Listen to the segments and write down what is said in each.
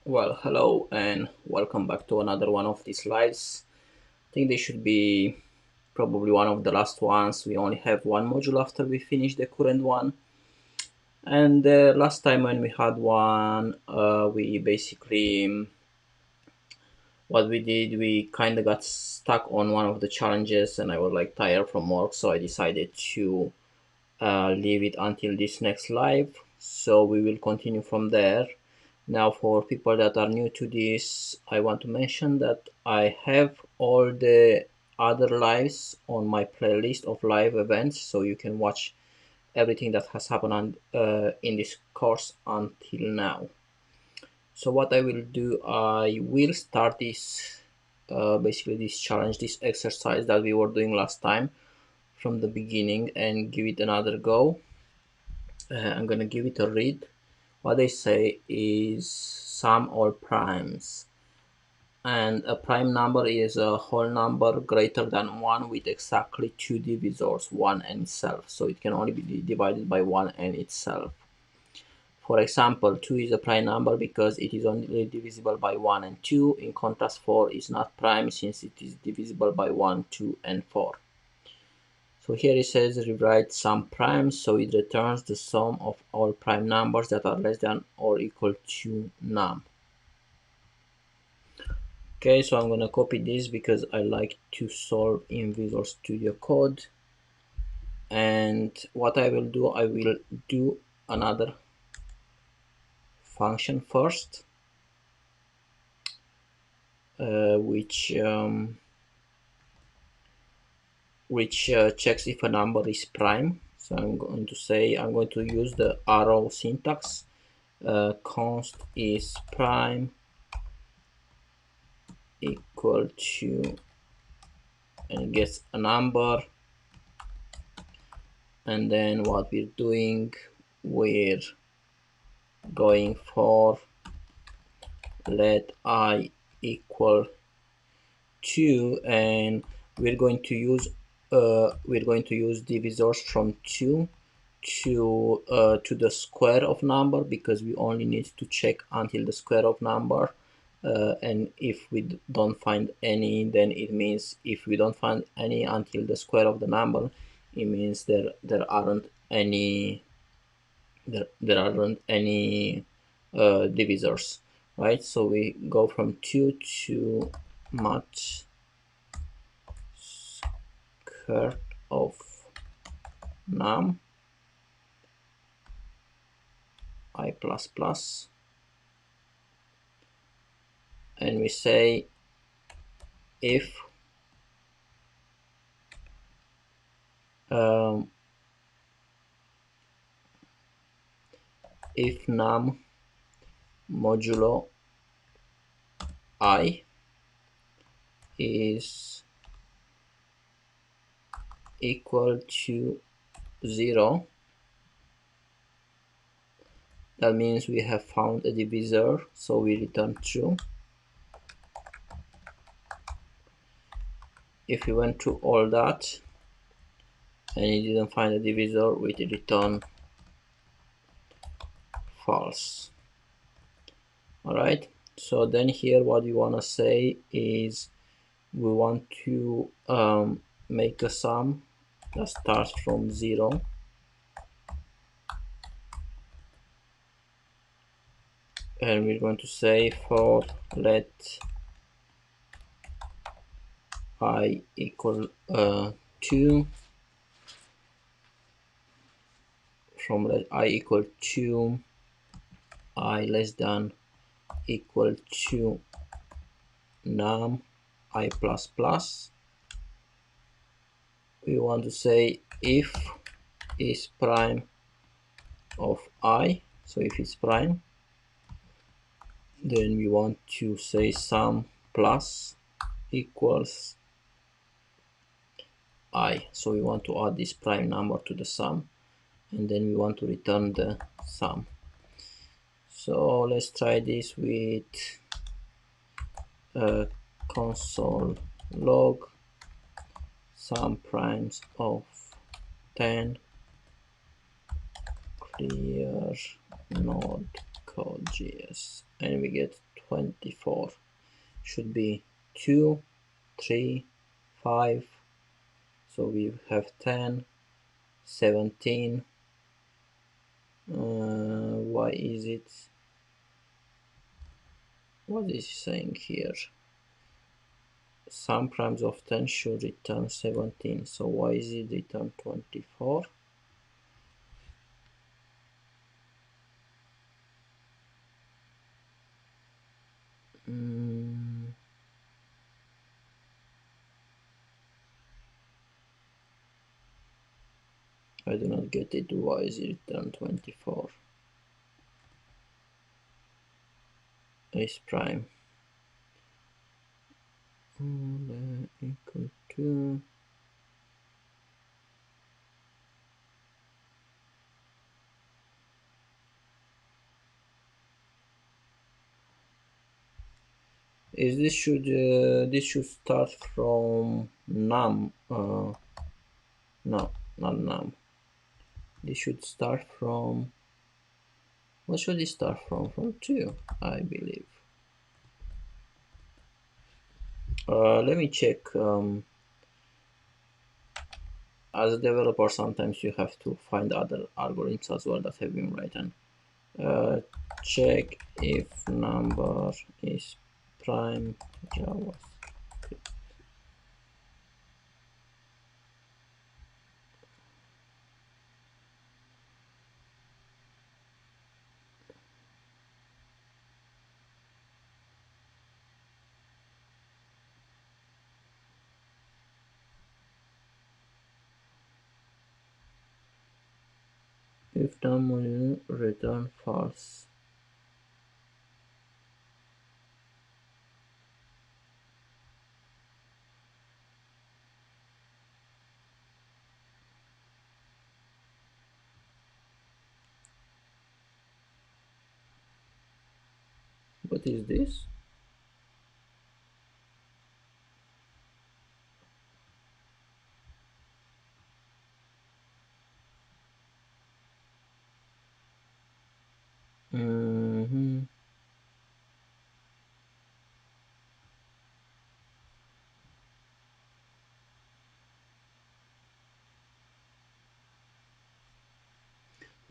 Well, hello and welcome back to another one of these lives. I think this should be probably one of the last ones. We only have one module after we finish the current one. And last time when we had one, we basically, what we did, we kind of got stuck on one of the challenges and I was like tired from work. So I decided to leave it until this next live. So we will continue from there. Now, for people that are new to this, I want to mention that I have all the other lives on my playlist of live events, so you can watch everything that has happened in this course until now. So what I will do, I will start this, basically this challenge, this exercise that we were doing last time from the beginning and give it another go. I'm gonna give it a read. What they say is sum all primes, and a prime number is a whole number greater than 1 with exactly two divisors, 1 and itself, so it can only be divided by 1 and itself. For example, 2 is a prime number because it is only divisible by 1 and 2. In contrast, 4 is not prime since it is divisible by 1, 2 and 4. So here it says rewrite sum primes, so it returns the sum of all prime numbers that are less than or equal to num. Okay, so I'm going to copy this because I like to solve in Visual Studio Code. And what I will do another function first, which checks if a number is prime. So I'm going to use the arrow syntax. Const is prime equal to, and it gets a number. And then what we're doing, we're going for let I equal 2, and we're going to use divisors from 2 to the square of number, because we only need to check until the square of number, and if we don't find any, then it means if we don't find any until the square of the number, it means there aren't any divisors, right? So we go from 2 to match square of num I plus plus, and we say if num modulo I is equal to 0, that means we have found a divisor, so we return true. If we went through all that and you didn't find a divisor, we return false. Alright, so then here what we want to say is we want to make a sum that starts from 0 and we're going to say for let I equal 2, from let I equal 2, I less than equal to num I plus plus. We want to say if is prime of I, so if it's prime, then we want to say sum plus equals I, so we want to add this prime number to the sum, and then we want to return the sum. So let's try this with console log sum primes of 10 clear node code.js, and we get 24. Should be 2, 3, 5. So we have 10, 17. Why is it? What is he saying here? Some primes of 10 should return 17. So why is it return 24? I do not get it. Why is it return 24? Ace prime equal to is this should start from num no, not num. This should start from, what should it start from? From 2, I believe. Let me check. As a developer, sometimes you have to find other algorithms as well that have been written. Check if number is prime JavaScript. If num return false. What is this?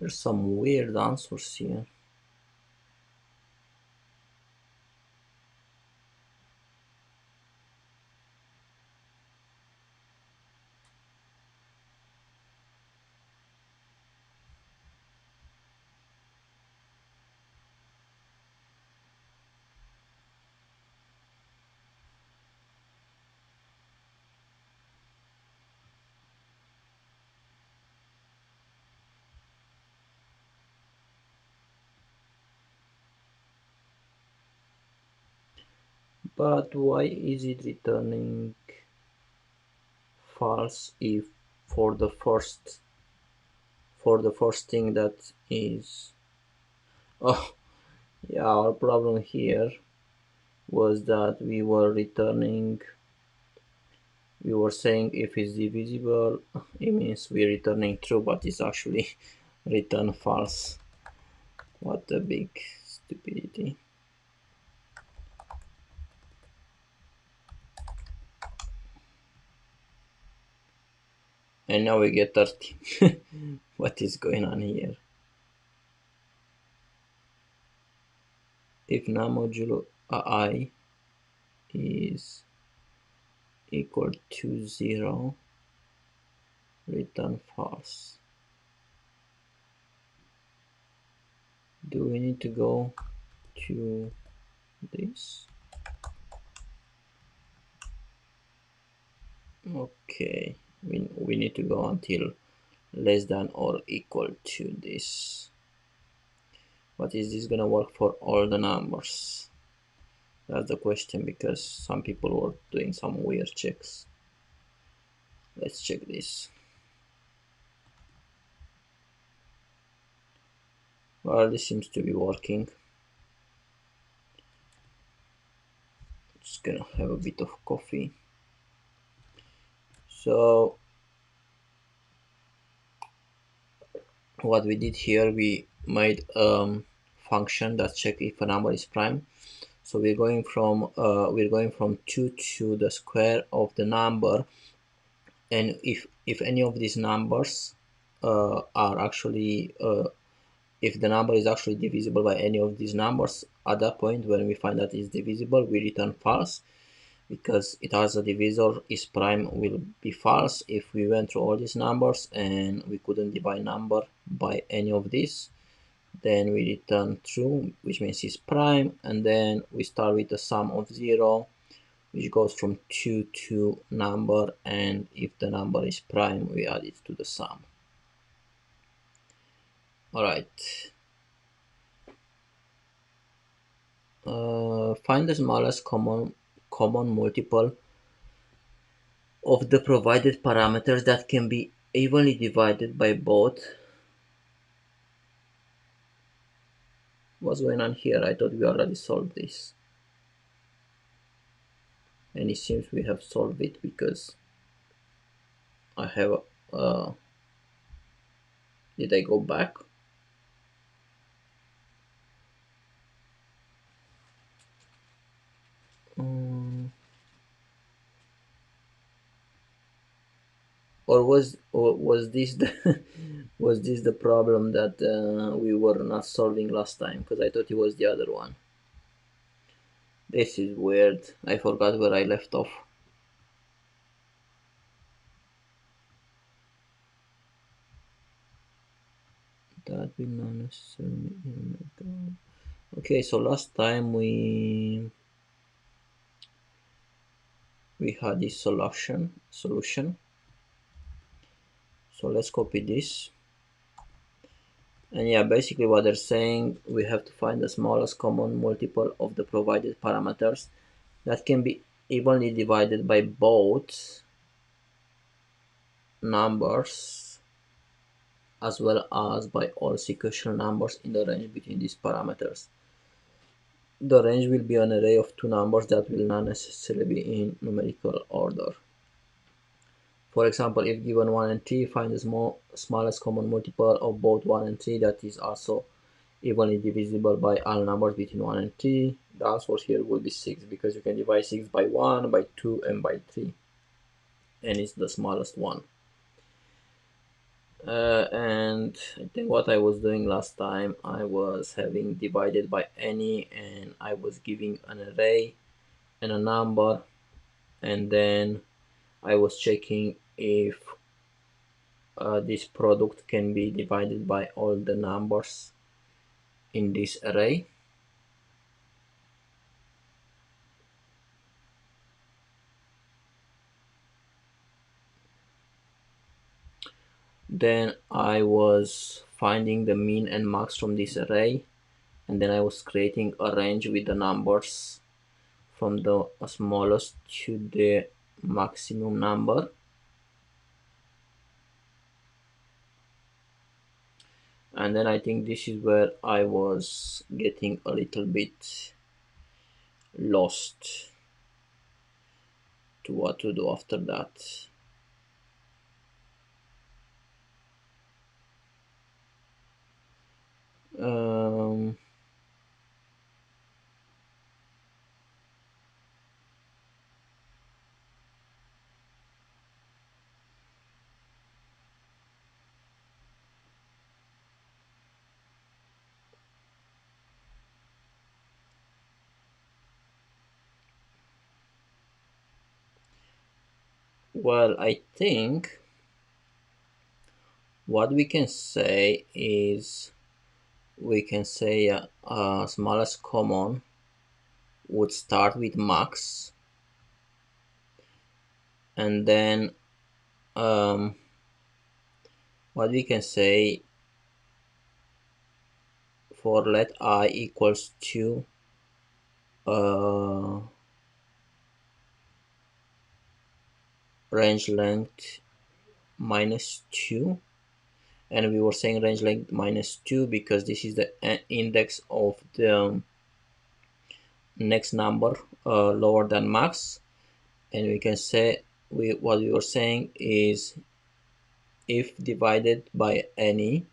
There's some weird answers here. But why is it returning false if for the first thing that is, oh yeah, our problem here was that we were saying if it's divisible, it means we're returning true, but it's actually return false. What a big stupidity. And now we get 30. What is going on here? If num modulo I is equal to 0, return false. Do we need to go to this? Okay, we need to go until less than or equal to this. But is this gonna work for all the numbers? That's the question, because some people were doing some weird checks. Let's check this. Well, this seems to be working. Just gonna have a bit of coffee. So what we did here, we made a function that check if a number is prime. So we're going from 2 to the square of the number, and if any of these numbers are actually if the number is actually divisible by any of these numbers, at that point when we find that it's divisible, we return false, because it has a divisor. Is prime will be false. If we went through all these numbers and we couldn't divide number by any of these, then we return true, which means it's prime. And then we start with the sum of 0, which goes from 2 to number, and if the number is prime, we add it to the sum. All right. Find the smallest common multiple of the provided parameters that can be evenly divided by both. What's going on here? I thought we already solved this. And it seems we have solved it, because I have did I go back? Or was this the was this the problem that we were not solving last time? Because I thought it was the other one. This is weird. I forgot where I left off. That will not necessarily mean. Okay, so last time we had this solution. So let's copy this. And yeah, basically what they're saying, we have to find the smallest common multiple of the provided parameters that can be evenly divided by both numbers as well as by all sequential numbers in the range between these parameters. The range will be an array of two numbers that will not necessarily be in numerical order. For example, if given 1 and 3, find the smallest common multiple of both 1 and 3 that is also evenly divisible by all numbers between 1 and 3. The answer here will be 6, because you can divide 6 by 1, by 2, and by 3. And it's the smallest one. And I think what I was doing last time, I was having divided by any, and I was giving an array and a number, and then I was checking if this product can be divided by all the numbers in this array. Then I was finding the mean and max from this array, and then I was creating a range with the numbers from the smallest to the maximum number. And then I think this is where I was getting a little bit lost to what to do after that. Well, I think what we can say is, we can say smallest common would start with max, and then what we can say, for let I equals to range length minus 2, and we were saying range length minus 2 because this is the index of the next number lower than max. And we can say, what we were saying is, if divided by any,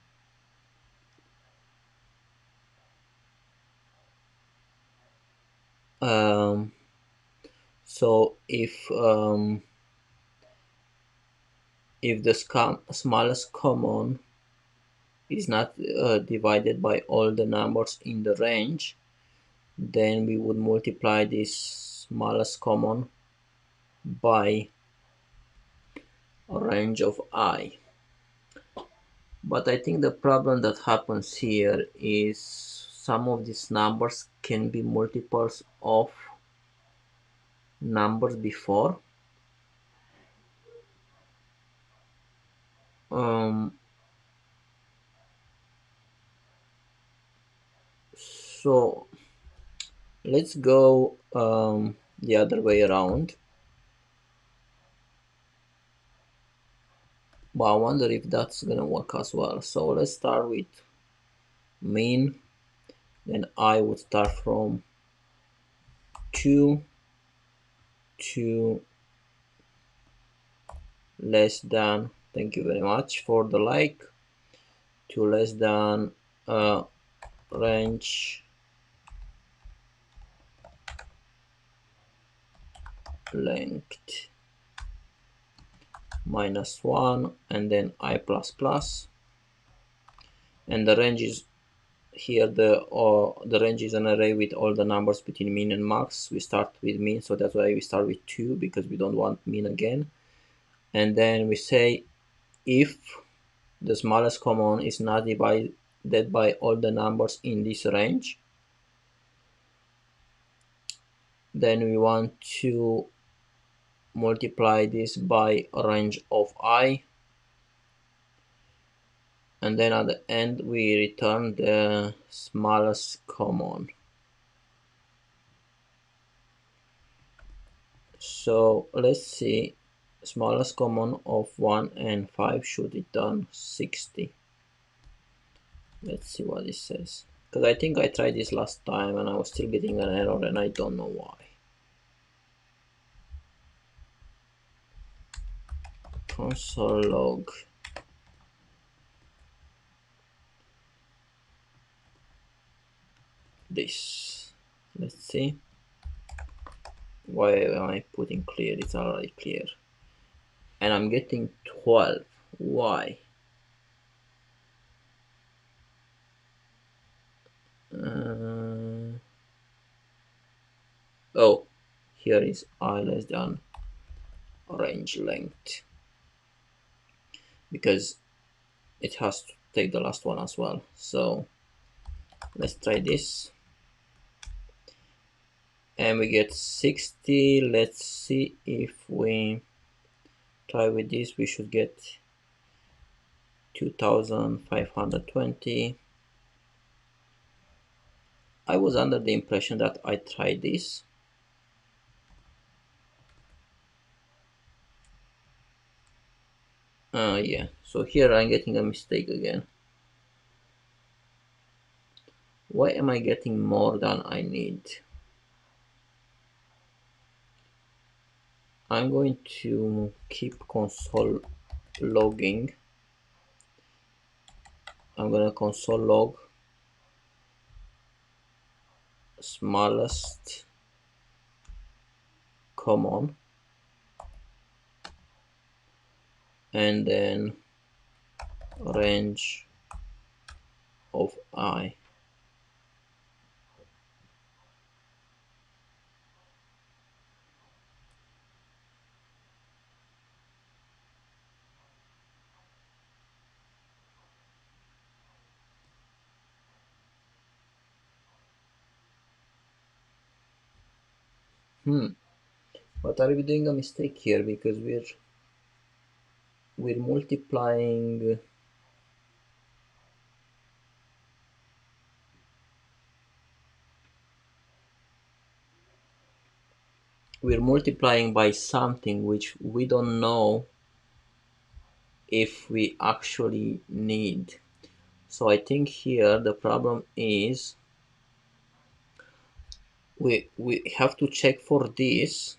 Um, so if the smallest common is not divided by all the numbers in the range, then we would multiply this smallest common by a range of I. But I think the problem that happens here is some of these numbers can be multiples of numbers before. Um, so let's go the other way around. But I wonder if that's gonna work as well. So let's start with min. Then I would start from 2 to less than, thank you very much for the like, to less than range length -1, and then I plus plus, and the range is here, the range is an array with all the numbers between min and max. We start with min, so that's why we start with 2, because we don't want min again. And then we say if the smallest common is not divided by all the numbers in this range, then we want to multiply this by a range of I, and then at the end we return the smallest common. So let's see, smallest common of 1 and 5 should return 60. Let's see what it says, because I think I tried this last time and I was still getting an error and I don't know why. Console log this. Let's see. Why am I putting clear? It's already clear. And I'm getting 12. Why? Oh, here is I less than range length, because it has to take the last one as well. So let's try this, and we get 60. Let's see if we try with this, we should get 2520. I was under the impression that I tried this. Yeah, so here I'm getting a mistake again. Why am I getting more than I need? I'm going to keep console logging. I'm gonna console log smallest common, and then range of I. But are we doing a mistake here, because we're multiplying by something which we don't know if we actually need. So I think here the problem is we have to check for this.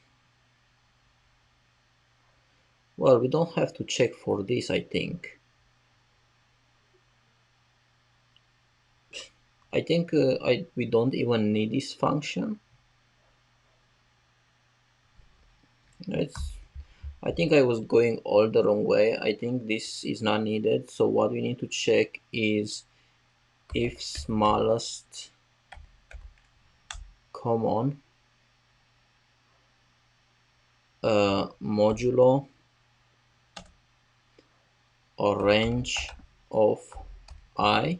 Well, we don't have to check for this, I think. I think we don't even need this function. I think I was going all the wrong way. I think this is not needed. So what we need to check is if smallest common modulo or range of I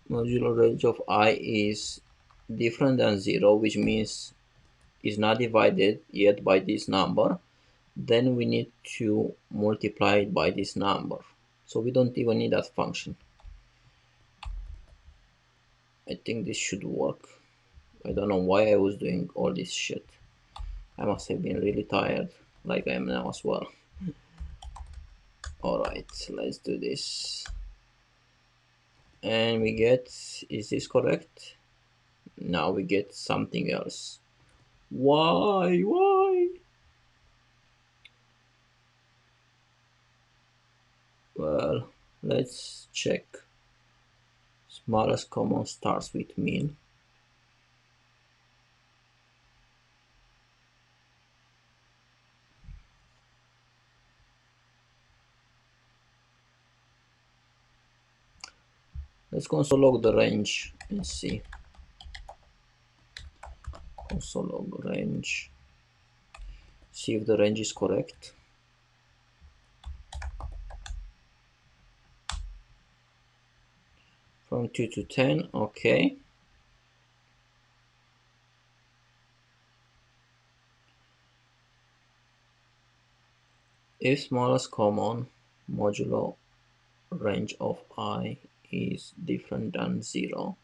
modulo range of I is different than 0, which means is not divided yet by this number, then we need to multiply it by this number. So we don't even need that function. I think this should work. I don't know why I was doing all this shit. I must have been really tired, like I am now as well. Alright, let's do this. And we get, is this correct? Now we get something else. Why? Well, let's check. Smallest common starts with min. Let's console log the range and see. Console log range. See if the range is correct. From 2 to 10, okay. If smallest common modulo range of I is different than 0,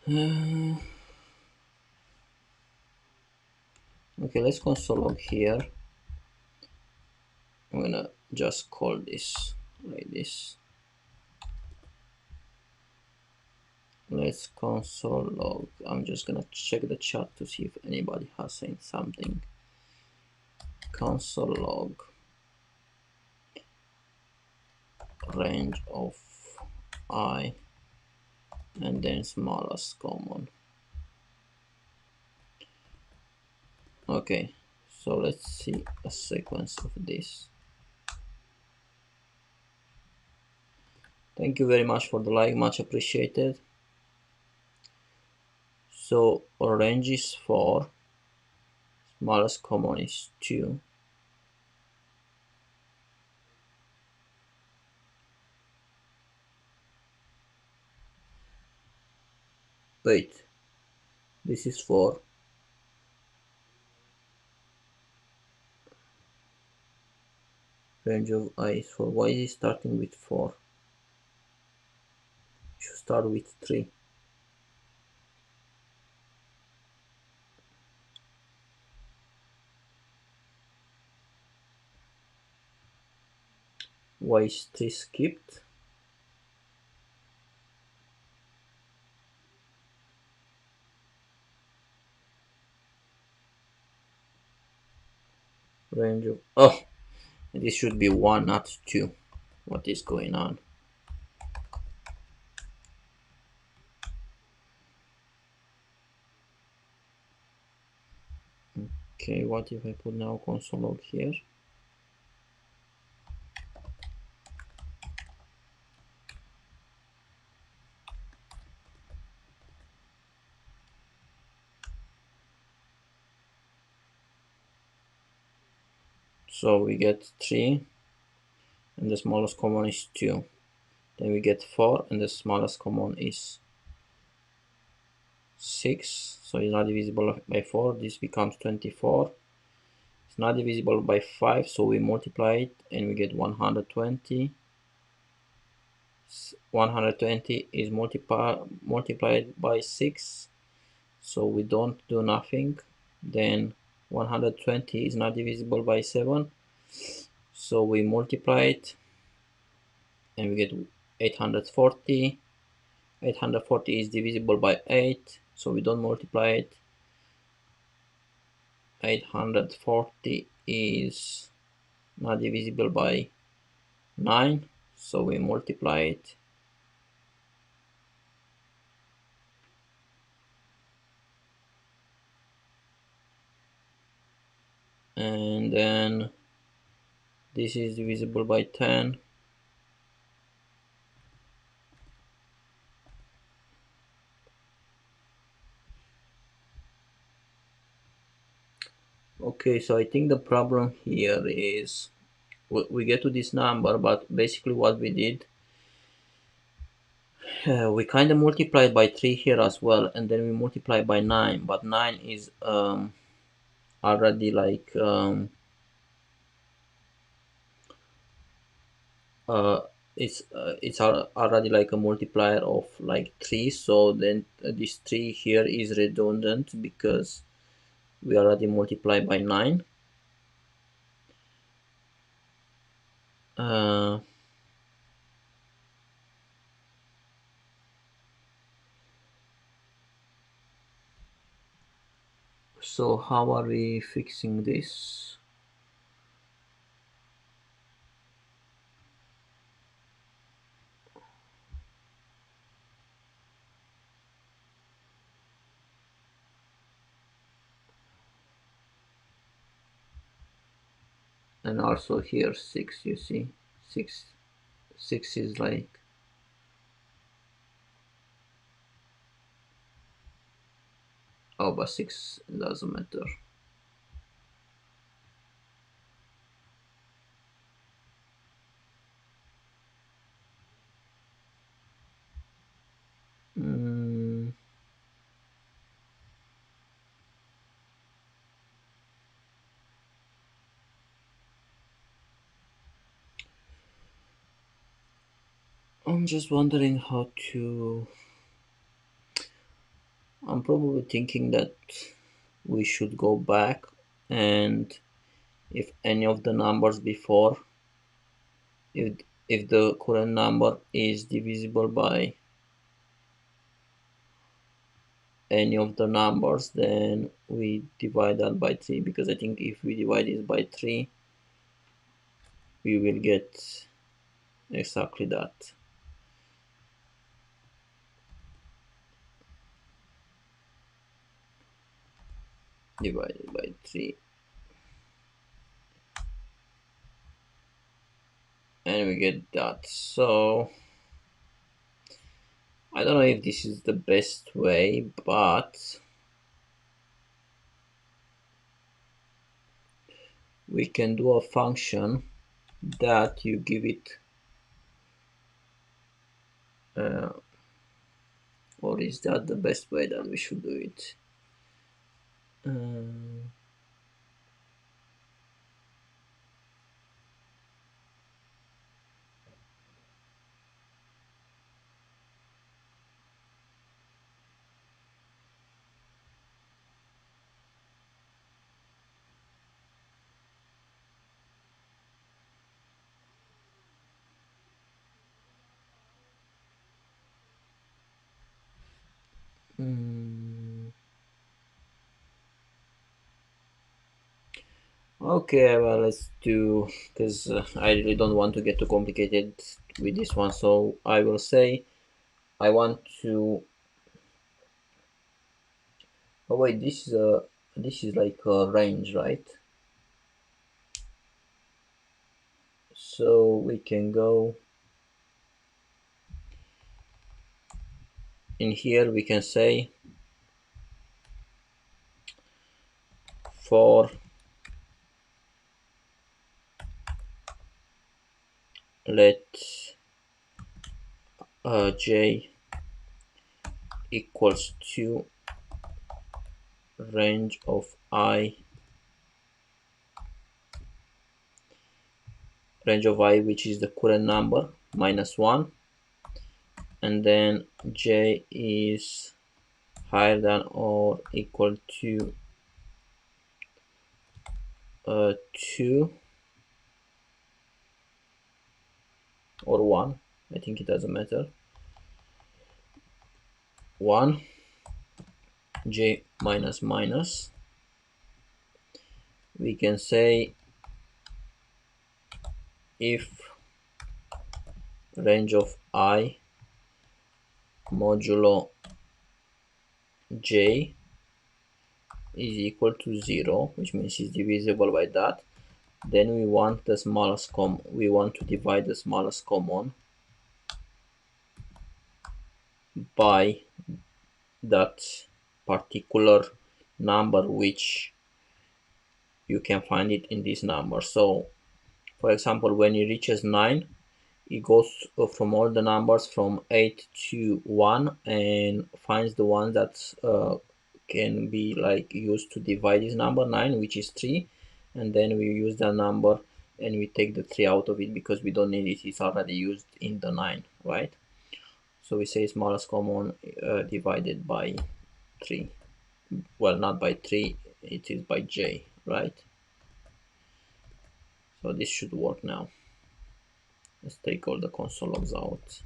okay, let's console log here. I'm gonna just call this like this. Let's console log. I'm just gonna check the chat to see if anybody has saying something. Console log range of I and then smallest common. Okay, so let's see a sequence of this. Thank you very much for the like, much appreciated. So our range is 4, smallest common is 2. Wait, this is 4. Range of I is 4. Why is it starting with 4? It should start with 3. Why is 3 skipped? Range of, oh, this should be 1, not 2. What is going on? Okay, what if I put now console log here? So we get 3 and the smallest common is 2. Then we get 4 and the smallest common is 6. So it's not divisible by 4. This becomes 24. It's not divisible by 5, so we multiply it and we get 120. 120 is multiplied by 6, so we don't do nothing. Then 120 is not divisible by 7, so we multiply it and we get 840. 840 is divisible by 8, so we don't multiply it 840 is not divisible by 9, so we multiply it. And then this is divisible by 10. Okay, so I think the problem here is we get to this number, but basically what we did, we kind of multiplied by 3 here as well, and then we multiply by 9, but 9 is already like uh, it's already like a multiplier of like 3, so then this 3 here is redundant because we already multiply by 9. uh, so how are we fixing this? And also here 6, you see, 6 is like, oh, but 6 doesn't matter. mm, I'm just wondering how to, I'm probably thinking that we should go back, and if any of the numbers before, if if the current number is divisible by any of the numbers, then we divide that by 3, because I think if we divide this by 3 we will get exactly that. Divided by 3, and we get that. So I don't know if this is the best way, but we can do a function that you give it, or is that the best way that we should do it? Uh, mm, okay, well, let's do, because I really don't want to get too complicated with this one, so I will say I want to, oh wait, this is like a range, right? So we can go in here, we can say for let j equals to range of I, which is the current number, minus 1, and then j is higher than or equal to 2 or 1, I think it doesn't matter, 1, j minus minus, we can say if range of I modulo j is equal to 0, which means it's divisible by that, then we want to divide the smallest common by that particular number, which you can find it in this number. So for example, when it reaches 9, it goes from all the numbers from 8 to 1 and finds the one that can be like used to divide this number 9, which is 3, and then we use that number and we take the 3 out of it because we don't need it, it's already used in the 9, right? So we say smallest common divided by 3. Well, not by 3, it is by j, right? So this should work now. Let's take all the console logs out.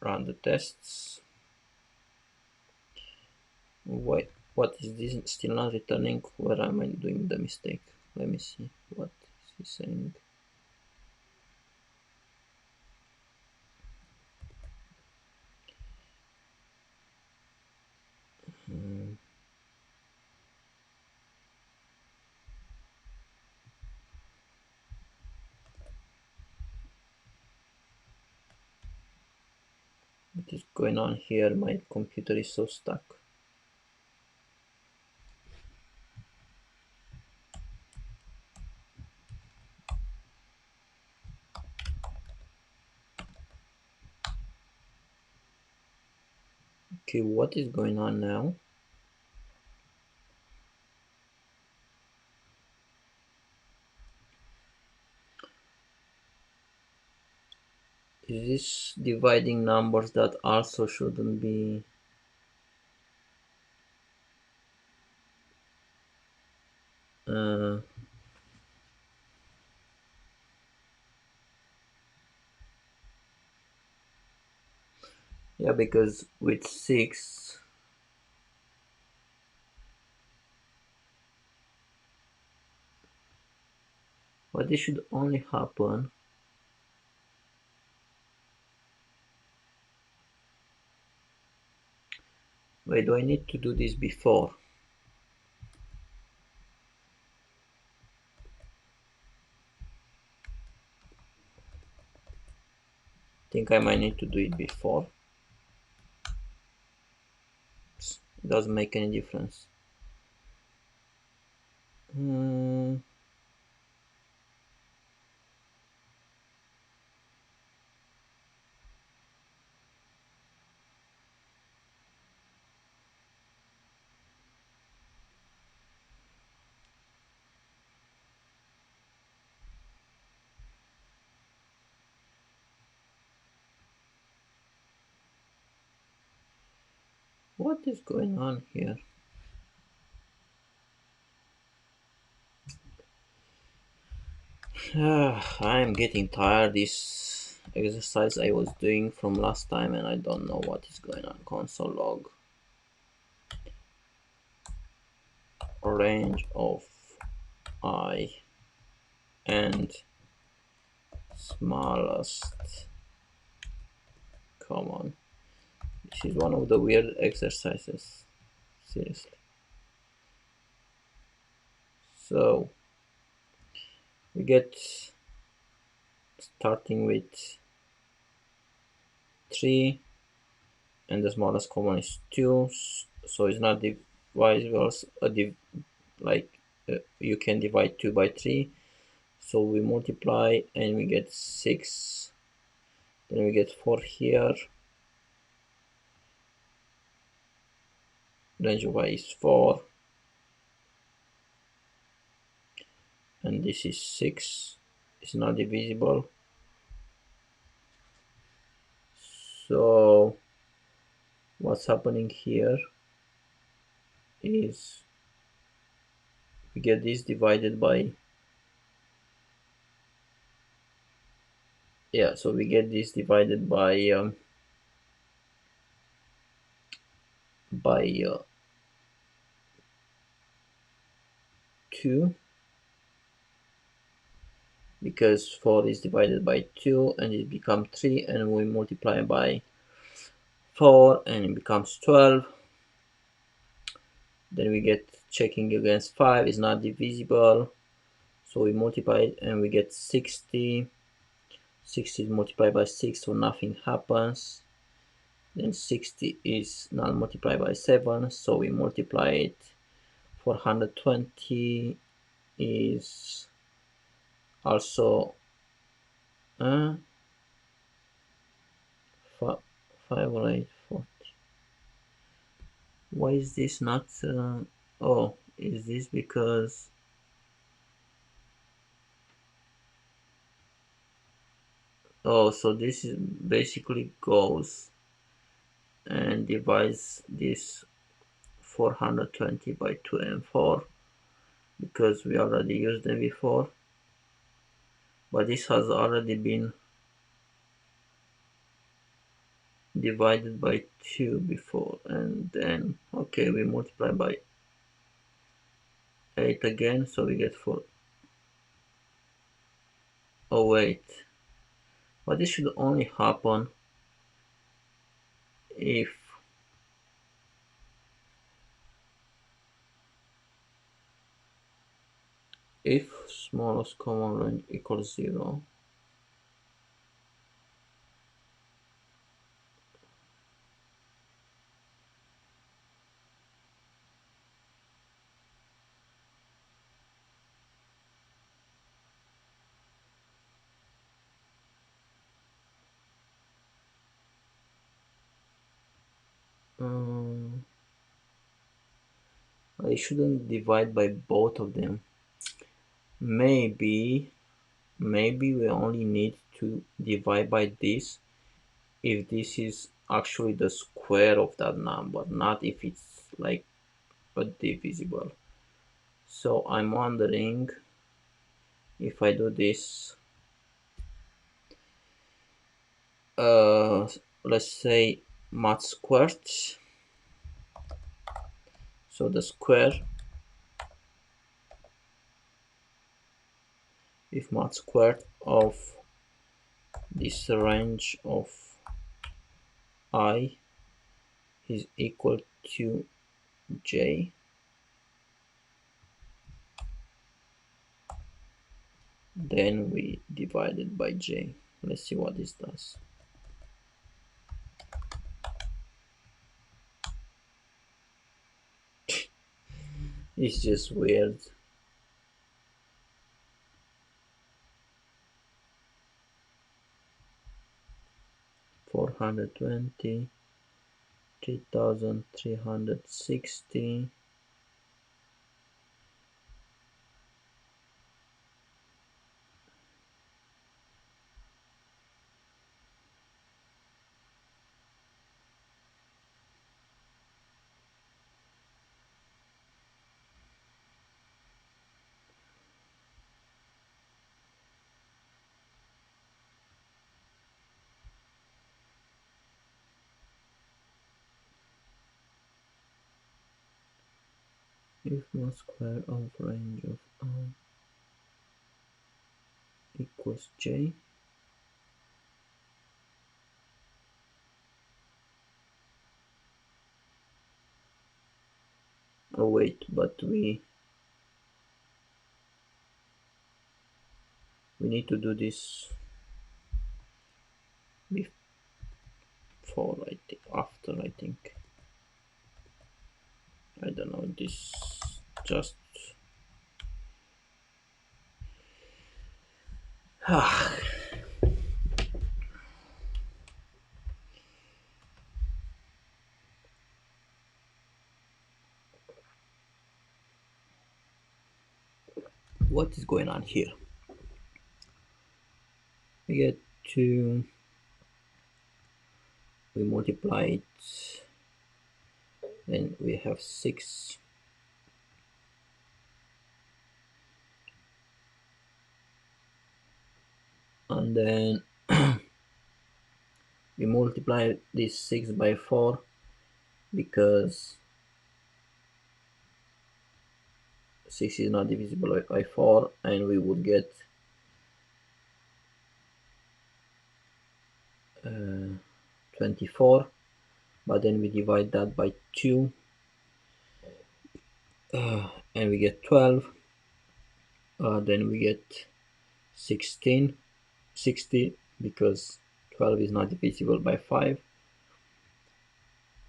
Run the tests. Wait, what is this still not returning? Where am I doing the mistake? Let me see. What is he saying? What is going on here? My computer is so stuck. Okay, what is going on now? Is this dividing numbers that also shouldn't be? Yeah, because with 6, but this should only happen. Wait, do I need to do this before? I think I might need to do it before. It doesn't make any difference. What is going on here? I'm getting tired. This exercise I was doing from last time and I don't know what is going on. Console log range of I and smallest common. This is one of the weird exercises. Seriously. So we get starting with 3 and the smallest common is 2, so it's not divisible. You can divide 2 by 3, so we multiply and we get 6, then we get 4 here, range of I is 4, and this is 6, it's not divisible. So what's happening here is we get this divided by yeah, so we get this divided by 2, because 4 is divided by 2 and it becomes 3, and we multiply by 4 and it becomes 12. Then we get checking against 5 is not divisible, so we multiply it and we get 60. 60 is multiplied by 6, so nothing happens. Then 60 is not multiplied by 7, so we multiply it. 420 is also 5 or 8, 40. Why is this not oh, is this because oh, so this is basically goes and divides this 420 by 2 and 4, because we already used them before, but this has already been divided by 2 before, and then okay, we multiply by 8 again, so we get 4. Oh wait, but this should only happen if smallest common range equals 0. I shouldn't divide by both of them. Maybe we only need to divide by this if this is actually the square of that number, not if it's like a divisible. So I'm wondering if I do this, let's say mod squared. So the square, if mod squared of this range of I is equal to j, then we divide it by j. Let's see what this does. It's just weird. Four hundred 3,360. If mod square of range of I equals j, oh wait, but we need to do this before, I think, after, I think. I don't know, this just what is going on here? We get to, we multiply it, then we have 6, and then we multiply this 6 by 4 because 6 is not divisible by 4, and we would get 24, but then we divide that by 2 and we get 12. Then we get 16, 60 because 12 is not divisible by 5.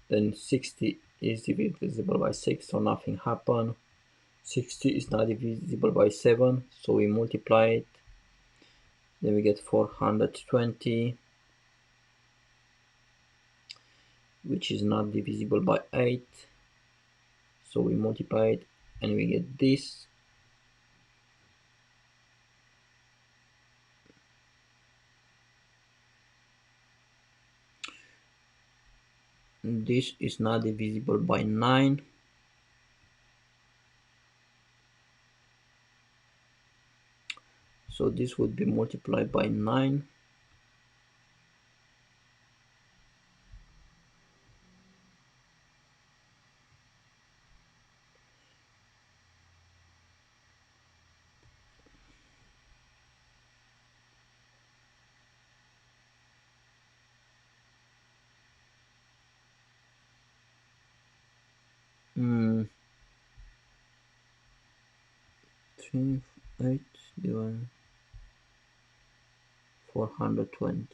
Then 60 is divisible by 6, so nothing happened. 60 is not divisible by 7, so we multiply it. Then we get 420, which is not divisible by 8, so we multiply it and we get this. This is not divisible by 9, so this would be multiplied by 9. Mm, 3, 8 divided 420.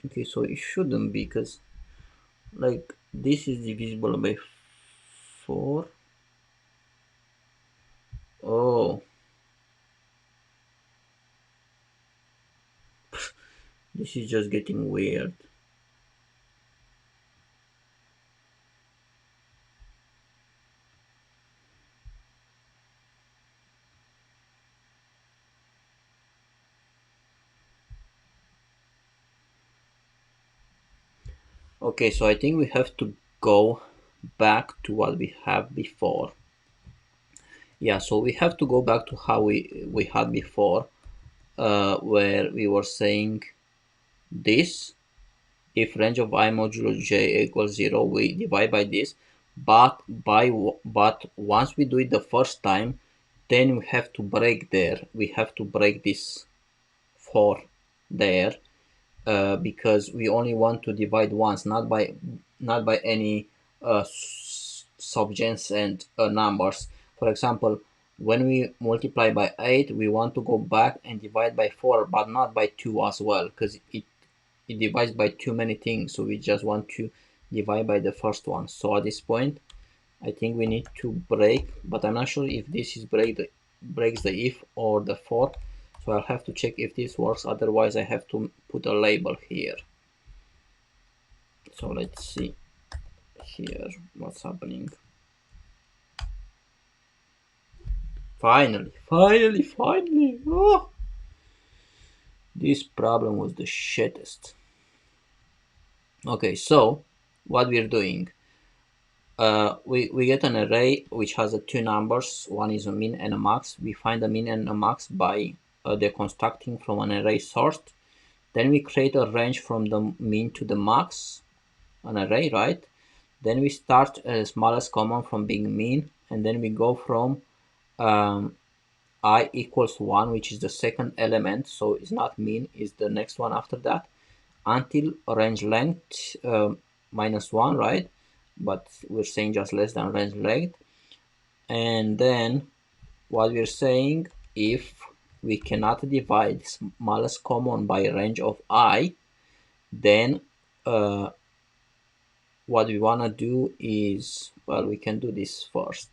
Okay, so it shouldn't be, because like this is divisible by 4. Oh, this is just getting weird. Okay, so I think we have to go back to what we have before. Yeah, so we have to go back to how we had before, where we were saying this. If range of I modulo j equals 0, we divide by this, but once we do it the first time, then we have to break there. We have to break this 4 there, because we only want to divide once, not by any subjacent numbers. For example, when we multiply by 8, we want to go back and divide by 4, but not by 2 as well, because it divides by too many things, so we just want to divide by the first one. So at this point, I think we need to break, but I'm not sure if this is breaks the if or the for, so I'll have to check if this works. Otherwise I have to put a label here. So let's see here what's happening. Finally. Oh, this problem was the shittest. Okay, so what we're doing, we get an array which has two numbers. One is a min and a max. We find a min and a max by deconstructing from an array source. Then we create a range from the min to the max, an array, right? Then we start smallest common from being min, and then we go from I equals 1, which is the second element, so it's not min, it's the next one after that, until range length -1, right? But we're saying just less than range length. And then what we're saying, if we cannot divide smallest common by range of I, then what we want to do is, well, we can do this first.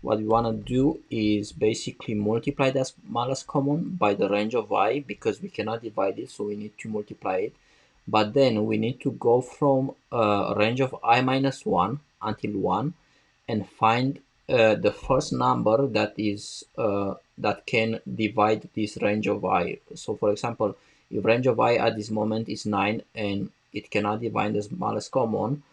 What we want to do is basically multiply the smallest common by the range of I, because we cannot divide it, so we need to multiply it. But then we need to go from a range of I minus 1 until 1 and find the first number that is that can divide this range of I. So for example, if range of I at this moment is 9 and it cannot divide the smallest common,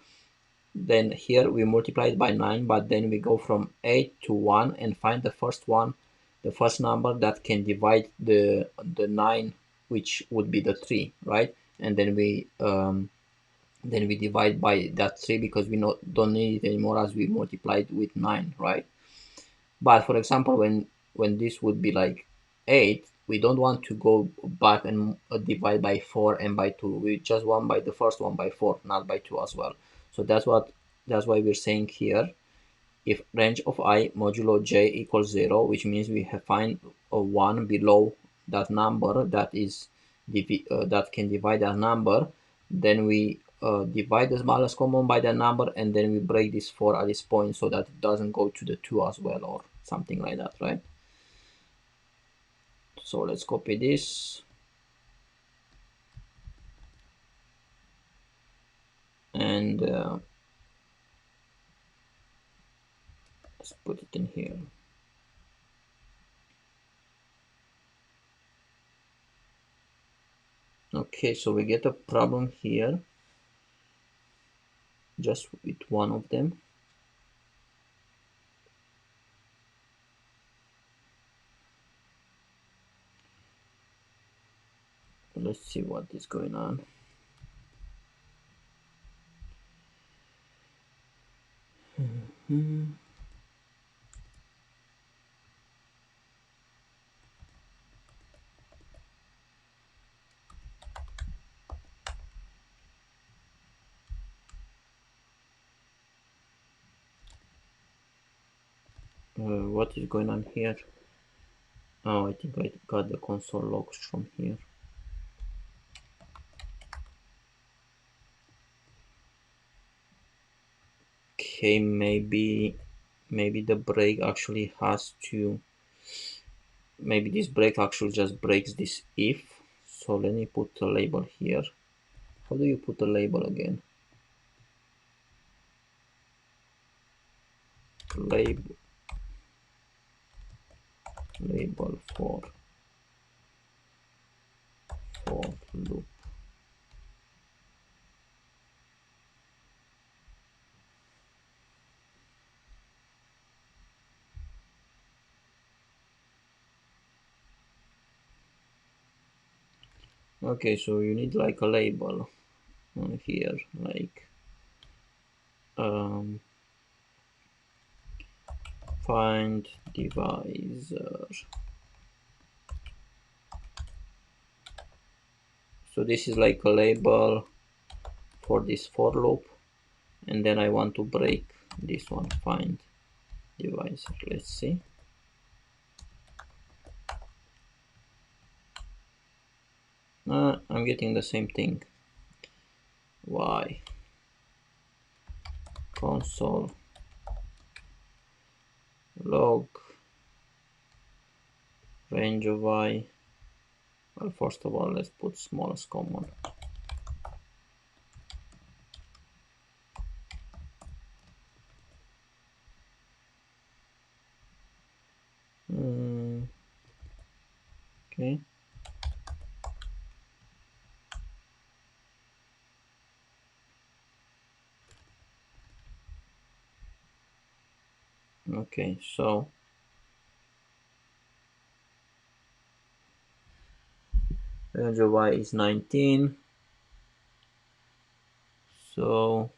then here we multiply it by 9, but then we go from 8 to 1 and find the first one the first number that can divide the 9, which would be the 3, right? And then we divide by that 3 because we don't need it anymore as we multiplied with 9, right? But for example, when this would be like 8, we don't want to go back and divide by 4 and by 2. We just want by the first one by 4, not by 2 as well. So that's why we're saying here, if range of I modulo j equals 0, which means we have find a 1 below that number that is that can divide that number, then we divide the smallest common by that number, and then we break this 4 at this point so that it doesn't go to the 2 as well, or something like that, right? So let's copy this and let's put it in here. Okay, so we get a problem here just with one of them. Let's see what is going on. What is going on here? Oh, I think I got the console logs from here. Okay, maybe the break actually has to, maybe this break actually just breaks this if. So let me put a label here. How do you put a label again? Label for loop. Okay, so you need like a label on here, like find divisor. So this is like a label for this for loop, and then I want to break this one, find divisor. Let's see. I'm getting the same thing. Why? Console log range of I. Well, first of all, let's put smallest common. Okay. Okay, so range of I is 19. So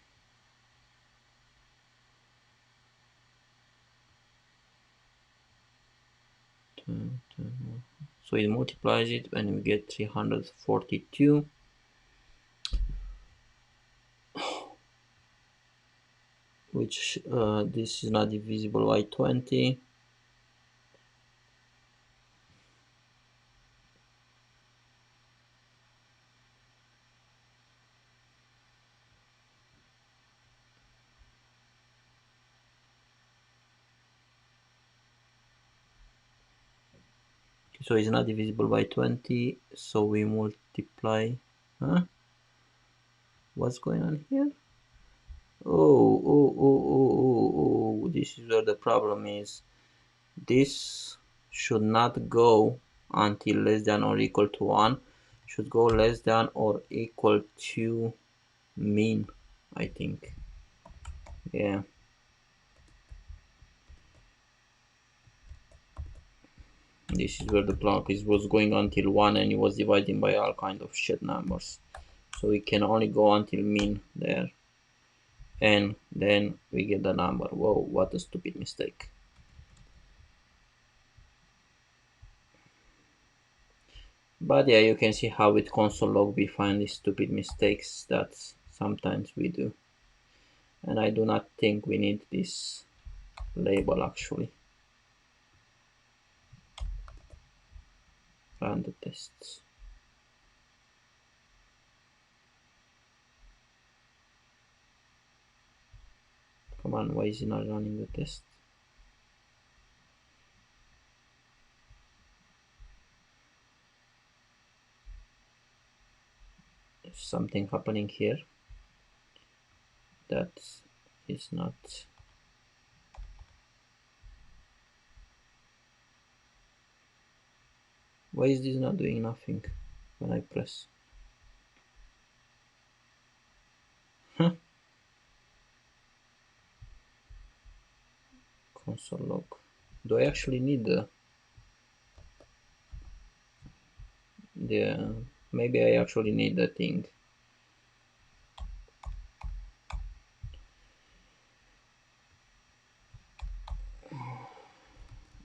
it multiplies it and we get 342. Which this is not divisible by 20. So it's not divisible by 20, so we multiply. Huh? What's going on here? Oh, this is where the problem is. This should not go until less than or equal to 1. Should go less than or equal to mean, I think. Yeah. This is where the block was going until 1 and it was dividing by all kind of shit numbers. So we can only go until min there. And then we get the number. Whoa, what a stupid mistake. But yeah, you can see how with console log we find these stupid mistakes that sometimes we do. And I do not think we need this label actually. Run the tests. Come on, why is he not running the test? There's something happening here that is not. Why is this not doing nothing when I press? Huh? Console log. Do I actually need the maybe I actually need the thing.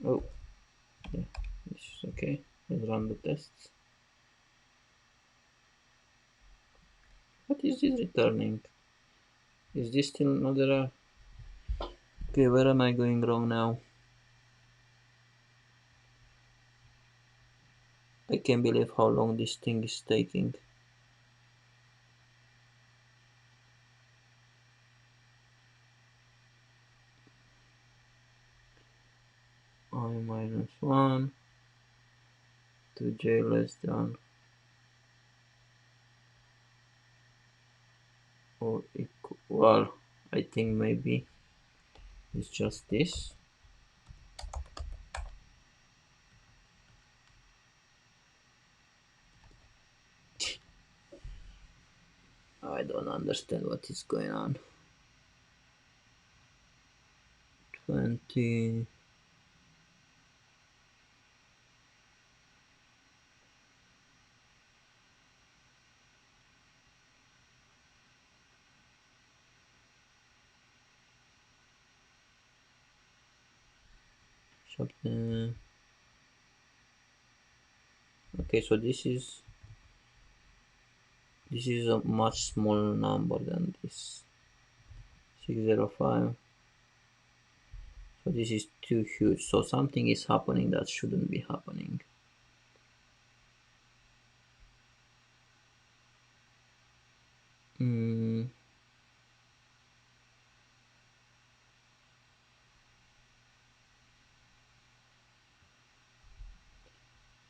Oh, yeah, this is okay. Let's run the tests. What is this returning? Is this still another? Okay, where am I going wrong now? I can't believe how long this thing is taking. I minus 1 to j less than or equal. Well, I think maybe it's just this. I don't understand what is going on. 20. Something. Okay, so this is a much smaller number than this. 605. So this is too huge. So something is happening that shouldn't be happening.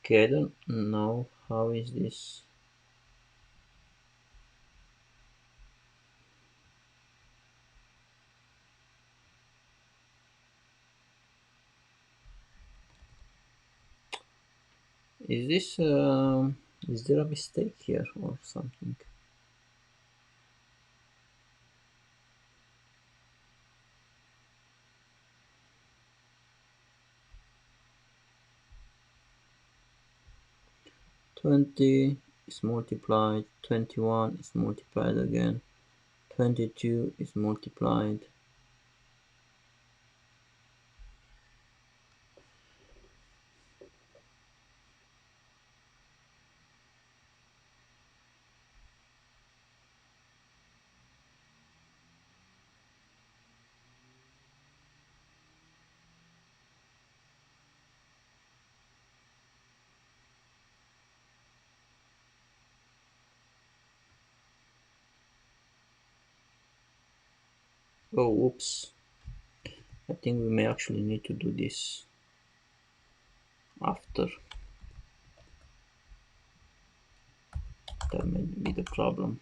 Okay, I don't know how is this. Is there a mistake here or something? Twenty is multiplied, 21 is multiplied again, 22 is multiplied. Oh, whoops. I think we may actually need to do this after. That may be the problem.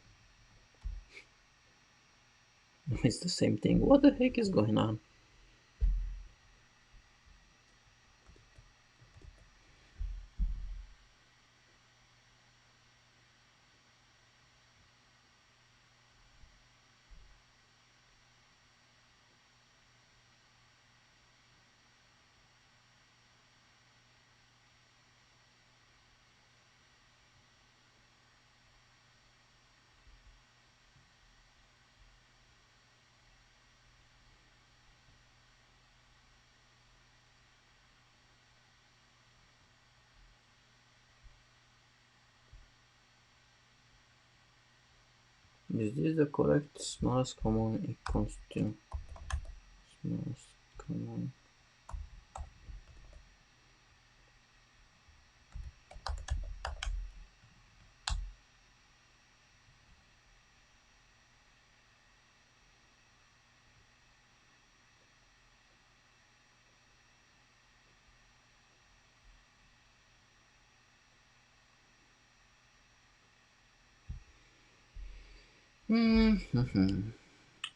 It's the same thing. What the heck is going on? Is this the correct smallest common equals to smallest common?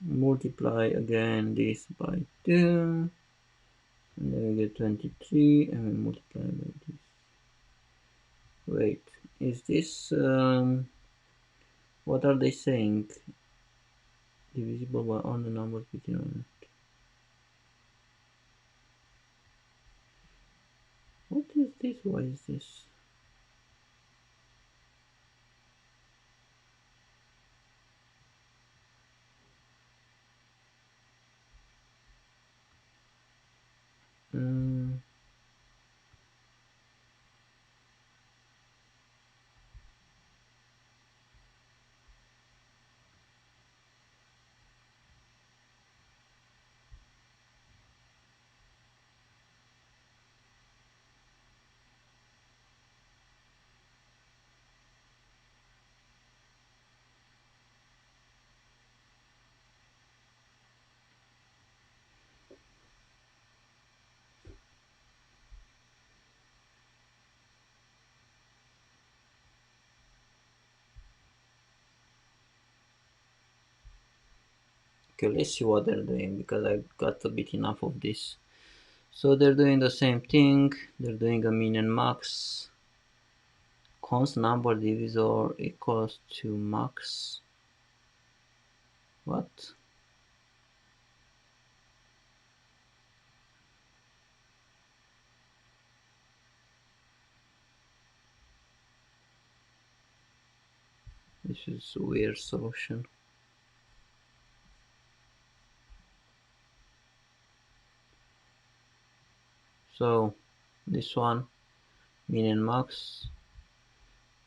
Multiply again this by 2, and then we get 23, and we multiply by this. Wait, is this, what are they saying? Divisible by all the numbers between. What is this? Why is this? Okay, let's see what they're doing, because I got a bit enough of this. So they're doing the same thing. They're doing a min and max. Const number divisor equals to max. What? This is a weird solution. So this one, min and max.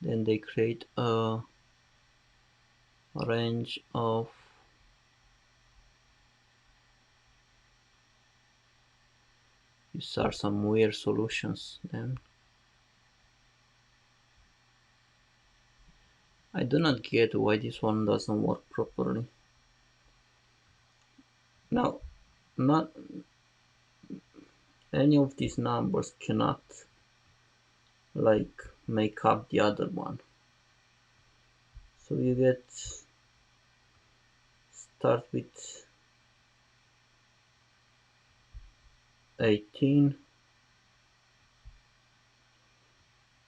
Then they create a range of these are some weird solutions then. I do not get why this one doesn't work properly. Now, not any of these numbers cannot like make up the other one. So you get start with 18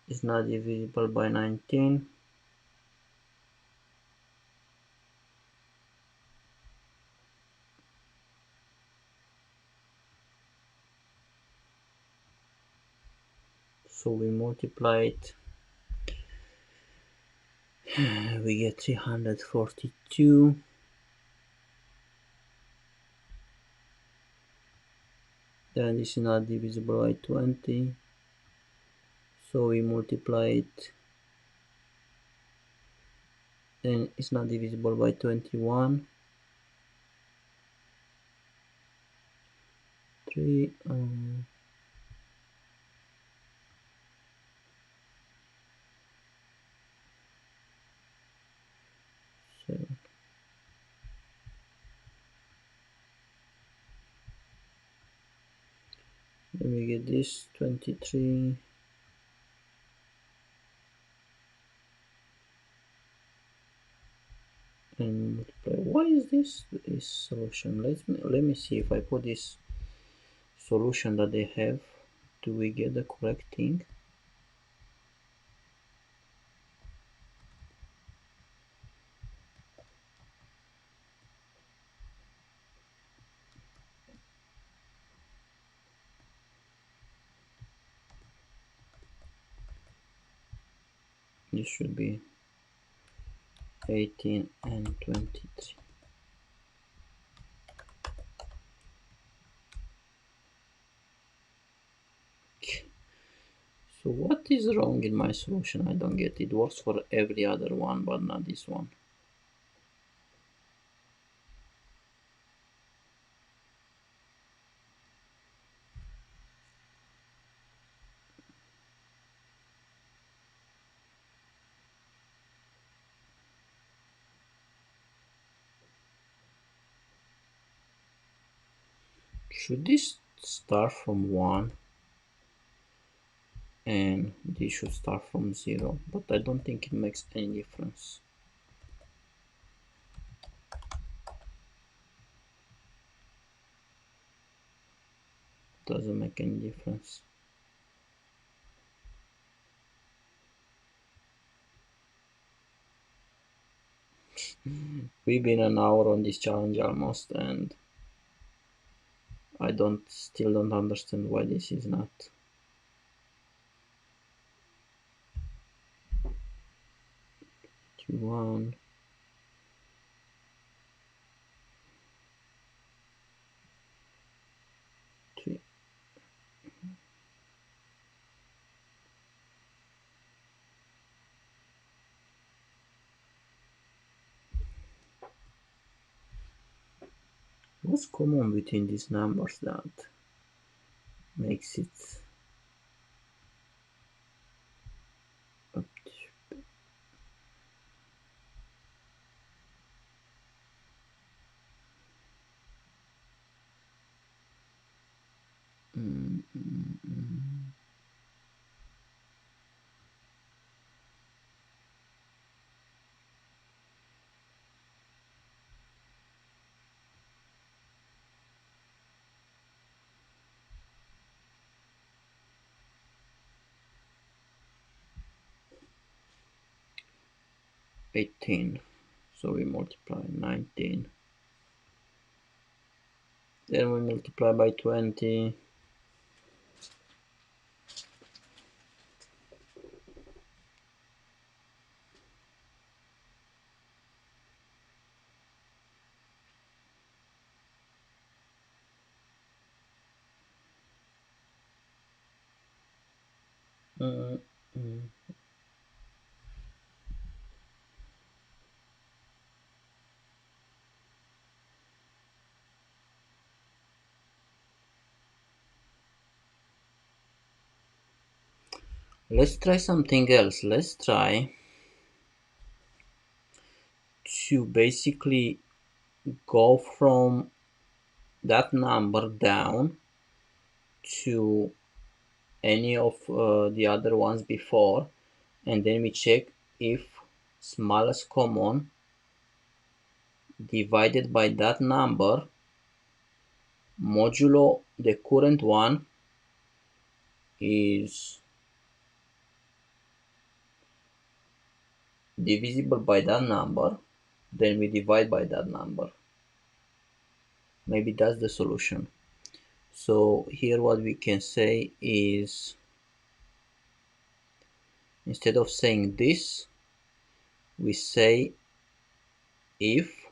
is not divisible by 19. So we multiply it, we get 342. Then this is not divisible by 20. So we multiply it, then it's not divisible by 21. 3 7. Then we get this 23. And multiply. Why is this solution? Let me see if I put this solution that they have, do we get the correct thing? This should be 18 and 23. So what is wrong in my solution? I don't get it. It works for every other one, but not this one. Should this start from 1 and this should start from 0, but I don't think it makes any difference. Doesn't make any difference. We've been an hour on this challenge almost, and I still don't understand why this is not. Q1. What's common between these numbers that makes it up to mm, mm, mm. $18. So we multiply 19. Then we multiply by 20. Mm, mm. Let's try something else. Let's try to basically go from that number down to any of the other ones before, and then we check if smallest common divided by that number modulo the current one is divisible by that number, then we divide by that number. Maybe that's the solution. So here what we can say is, instead of saying this, we say if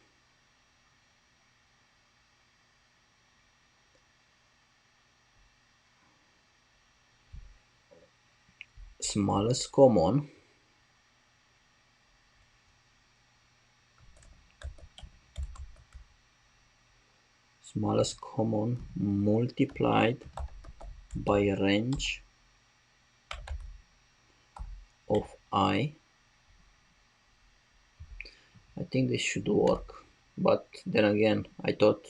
smallest common multiplied by a range of I think this should work, but then again I thought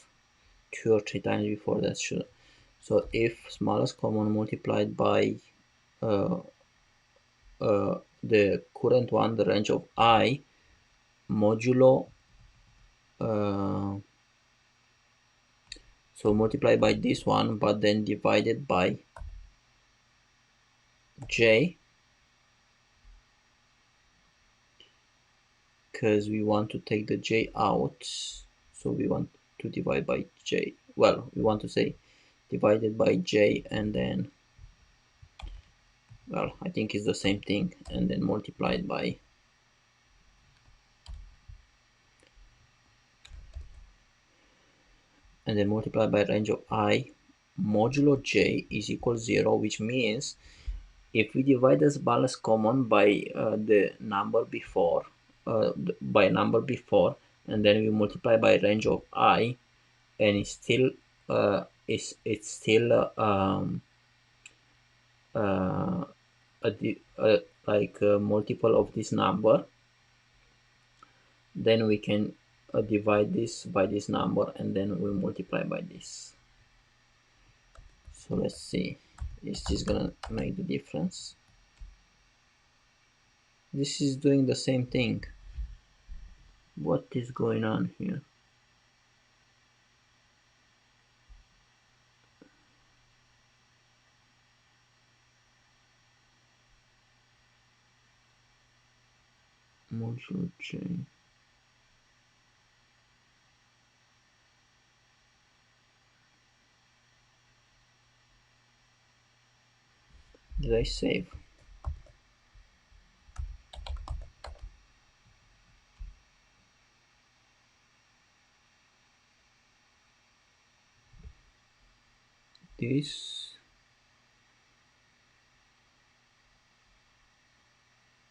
2 or 3 times before that should. So if smallest common multiplied by the current one, the range of I, modulo so multiply by this one, but then divided by j, because we want to take the j out, so we want to divide by j. Well, we want to say divided by j, and then, well, I think it's the same thing, and then multiplied by range of I modulo j is equal 0, which means if we divide the smallest common by the number before, and then we multiply by range of I, and it's still like a multiple of this number, then we can divide this by this number, and then we multiply by this. So let's see, is this gonna make the difference? This is doing the same thing. What is going on here? Module chain. Did I save? This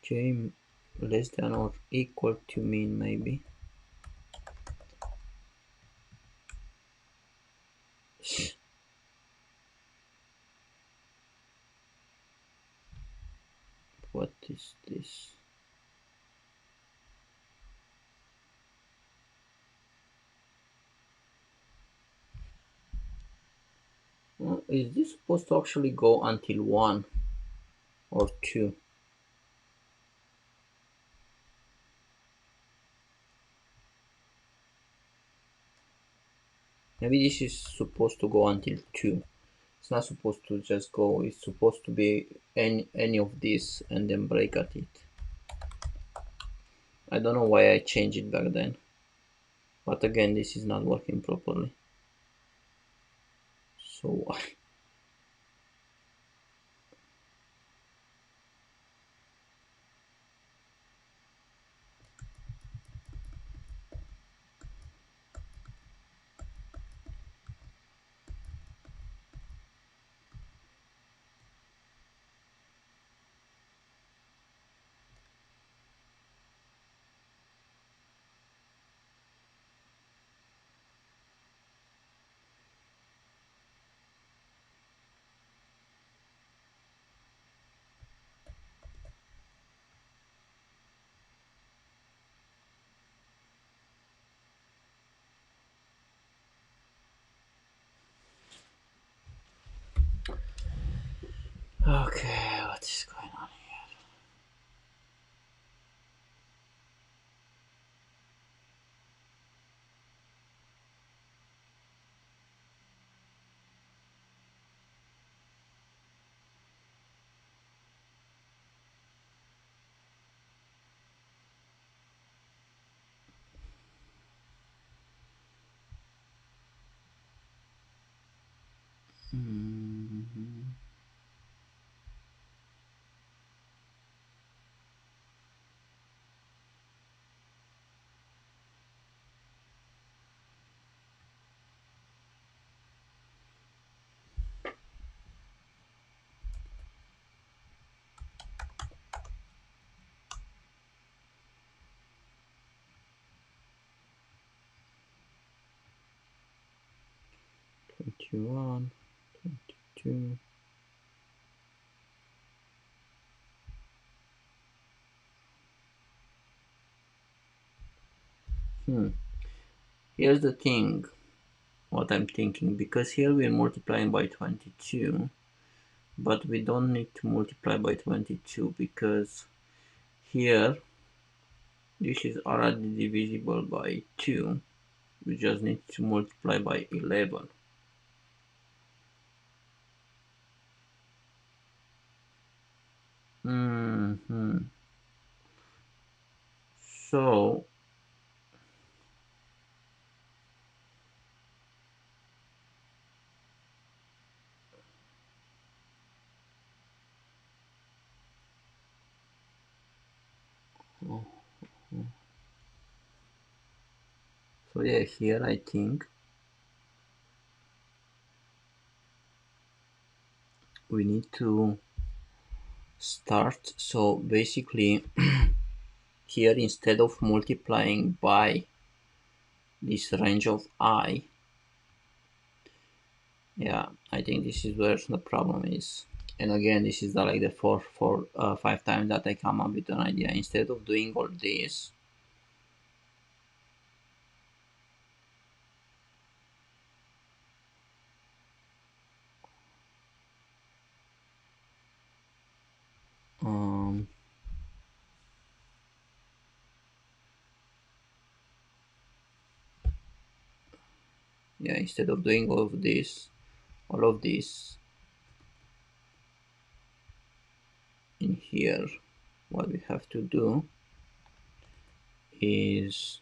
chain less than or equal to mean, maybe. What is this? Is this supposed to actually go until 1 or 2? Maybe this is supposed to go until 2. It's not supposed to just go, it's supposed to be any of this and then break at it. I don't know why I changed it back then. But again, this is not working properly. So okay, what is going on here? Mm-hmm. 21, 22. Here's the thing, what I'm thinking, because here we're multiplying by 22, but we don't need to multiply by 22 because here this is already divisible by 2. We just need to multiply by 11. So yeah, here I think we need to start. So basically here, instead of multiplying by this range of I, yeah, I think this is where the problem is. And again, this is like the 5 times that I come up with an idea. Instead of doing all this, yeah, instead of doing all of this in here, what we have to do is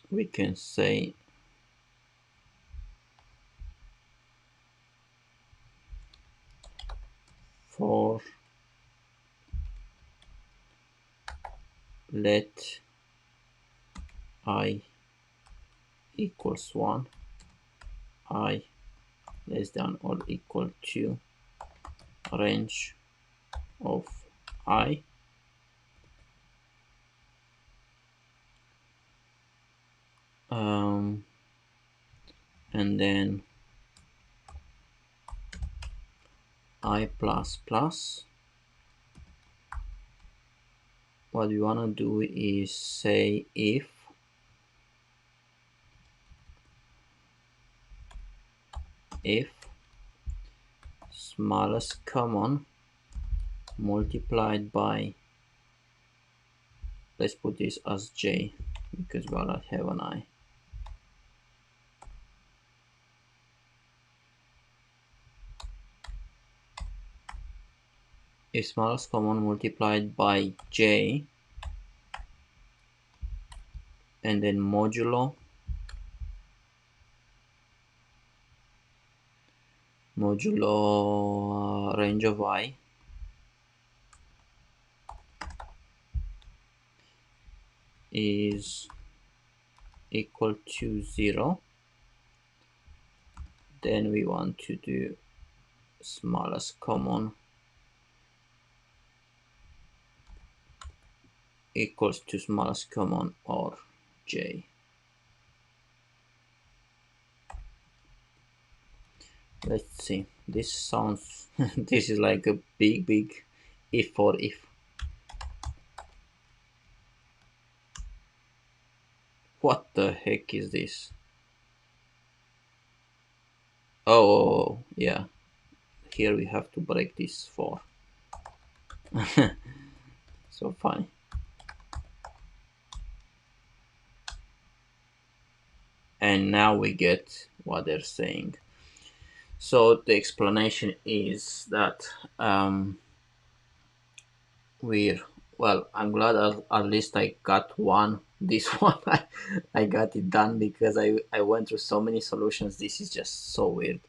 we can say for let I equals 1, I less than or equal to range of I, and then I plus plus. What we want to do is say if smallest common multiplied by, let's put this as j because we already have an I. If smallest common multiplied by j and then modulo range of I is equal to 0, then we want to do smallest common equals to smallest common or j. Let's see, this sounds this is like a big if for if. What the heck is this? Oh yeah, here we have to break this for. So funny. And now we get what they're saying. So the explanation is that we're, well, I'm glad at least I got one. This one I got it done because I went through so many solutions. This is just so weird.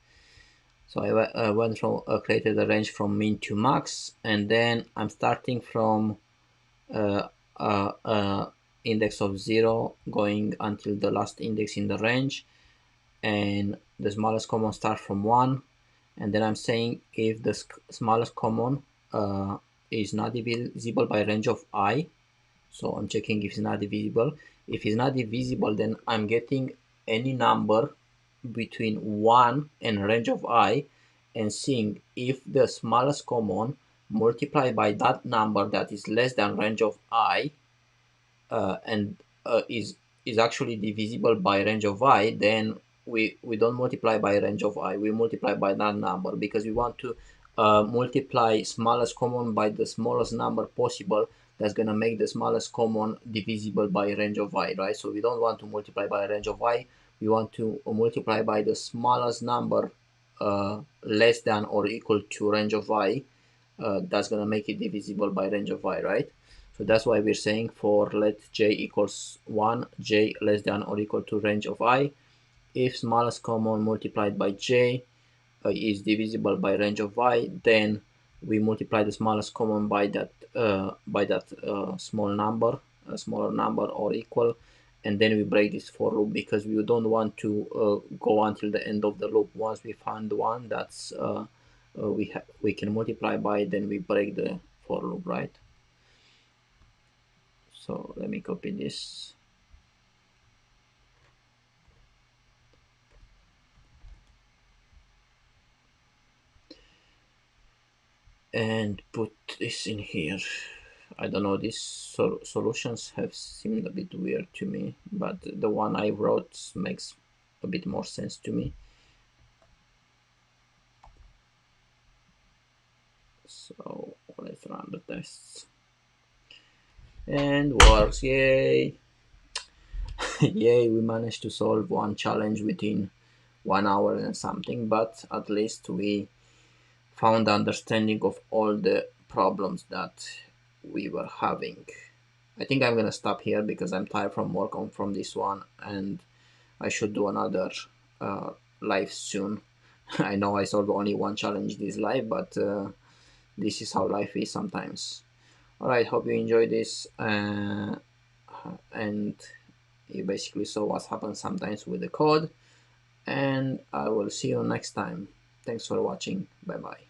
So I went from created a range from min to max, and then I'm starting from uh, index of 0 going until the last index in the range, and the smallest common starts from 1, and then I'm saying if the smallest common is not divisible by range of I, so I'm checking if it's not divisible. If it's not divisible, then I'm getting any number between 1 and range of I and seeing if the smallest common multiplied by that number that is less than range of I and is actually divisible by range of I, then we don't multiply by range of I, we multiply by that number because we want to multiply smallest common by the smallest number possible. That's going to make the smallest common divisible by range of I, right? So we don't want to multiply by range of I, we want to multiply by the smallest number less than or equal to range of I. That's going to make it divisible by range of I, right? So that's why we're saying for let j equals 1, j less than or equal to range of I, if smallest common multiplied by j is divisible by range of I, then we multiply the smallest common by that small number, a smaller number or equal, and then we break this for loop because we don't want to go until the end of the loop. Once we find one that's we can multiply by, then we break the for loop, right? So let me copy this. And put this in here. I don't know, these solutions have seemed a bit weird to me, but the one I wrote makes a bit more sense to me. So let's run the tests. and works. Yay. Yay, we managed to solve one challenge within 1 hour and something, but at least we found understanding of all the problems that we were having. I think I'm gonna stop here because I'm tired from work on from this one, and I should do another uh, live soon. I know I solved only one challenge this live, but this is how life is sometimes. Alright, hope you enjoyed this, and you basically saw what happens sometimes with the code, and I will see you next time. Thanks for watching. Bye bye.